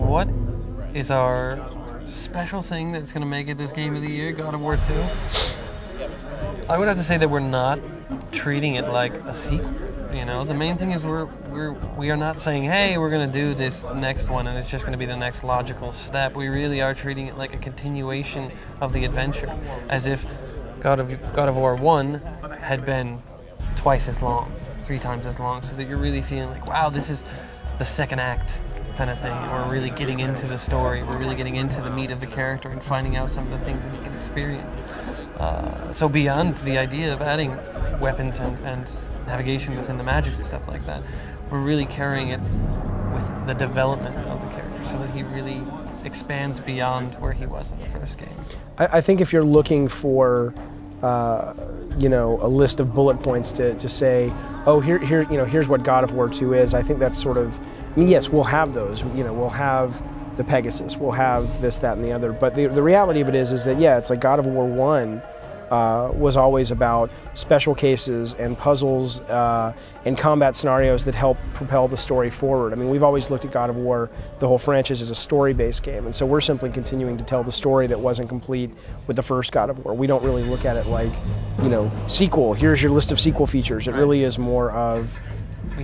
what is our special thing that's going to make it this game of the year, God of War 2? I would have to say that we're not treating it like a sequel. You know, the main thing is we are not saying, hey, we're going to do this next one and it's just going to be the next logical step. We really are treating it like a continuation of the adventure, as if God of War 1 had been twice as long, 3 times as long, so that you're really feeling like, wow, this is the second act kind of thing. We're really getting into the story. We're really getting into the meat of the character and finding out some of the things that you can experience. So beyond the idea of adding weapons and navigation within the magics and stuff like that, we're really carrying it with the development of the character so that he really expands beyond where he was in the first game. I think if you're looking for a list of bullet points to say, oh, here's what God of War 2 is, I think that's sort of, I mean, yes, we'll have those, we'll have the Pegasus, we'll have this, that, and the other, but the reality of it is that, yeah, it's like God of War 1 was always about special cases and puzzles and combat scenarios that help propel the story forward. I mean, we've always looked at God of War, the whole franchise, as a story-based game, and so we're simply continuing to tell the story that wasn't complete with the first God of War. We don't really look at it like, sequel, here's your list of sequel features. It really is more of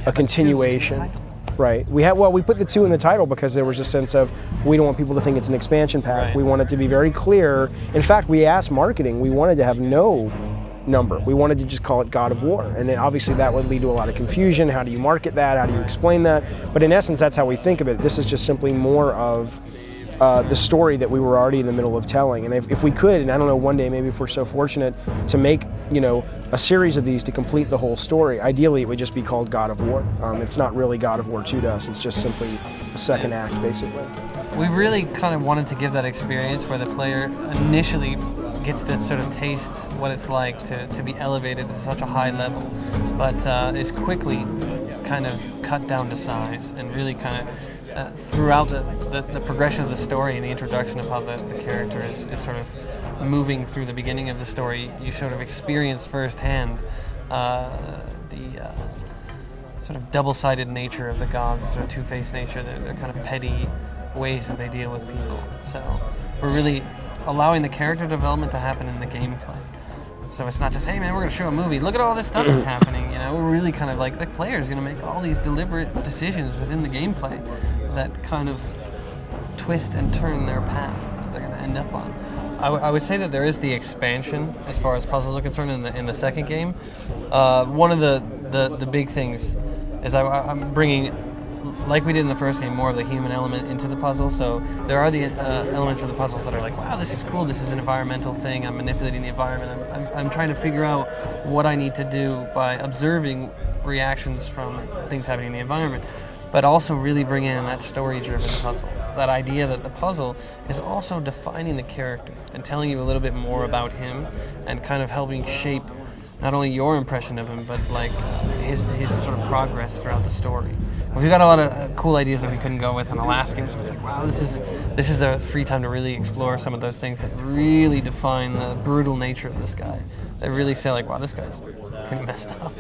a continuation. Right. We put the 2 in the title because there was a sense of, we don't want people to think it's an expansion pack. Right. We want it to be very clear. In fact, we asked marketing, we wanted to have no number. We wanted to just call it God of War. And then obviously that would lead to a lot of confusion. How do you market that? How do you explain that? But in essence, that's how we think of it. This is just simply more of the story that we were already in the middle of telling. And if we could, and I don't know, one day maybe if we're so fortunate to make, a series of these to complete the whole story, ideally it would just be called God of War. It's not really God of War 2 to us, it's just simply the second act, basically. We really kind of wanted to give that experience where the player initially gets to sort of taste what it's like to be elevated to such a high level, but is quickly kind of cut down to size, and really kind of throughout the progression of the story and the introduction of how the character is sort of moving through the beginning of the story, you sort of experience firsthand the sort of double-sided nature of the gods, the sort of two-faced nature, their kind of petty ways that they deal with people. So we're really allowing the character development to happen in the gameplay. So it's not just, hey man, we're going to show a movie, look at all this stuff that's happening. We're really kind of like, the player is going to make all these deliberate decisions within the gameplay that kind of twist and turn their path that they're going to end up on. I would say that there is the expansion as far as puzzles are concerned in the second game. One of the big things is I'm bringing, like we did in the first game, more of the human element into the puzzle. So there are the elements of the puzzles that are like, wow, this is cool, this is an environmental thing, I'm manipulating the environment, I'm trying to figure out what I need to do by observing reactions from things happening in the environment, but also really bring in that story-driven puzzle. That idea that the puzzle is also defining the character and telling you a little bit more about him and kind of helping shape not only your impression of him, but like his sort of progress throughout the story. We've got a lot of cool ideas that we couldn't go with in the last game, so it's like, wow, this is a free time to really explore some of those things that really define the brutal nature of this guy. That really say like, wow, this guy's pretty messed up.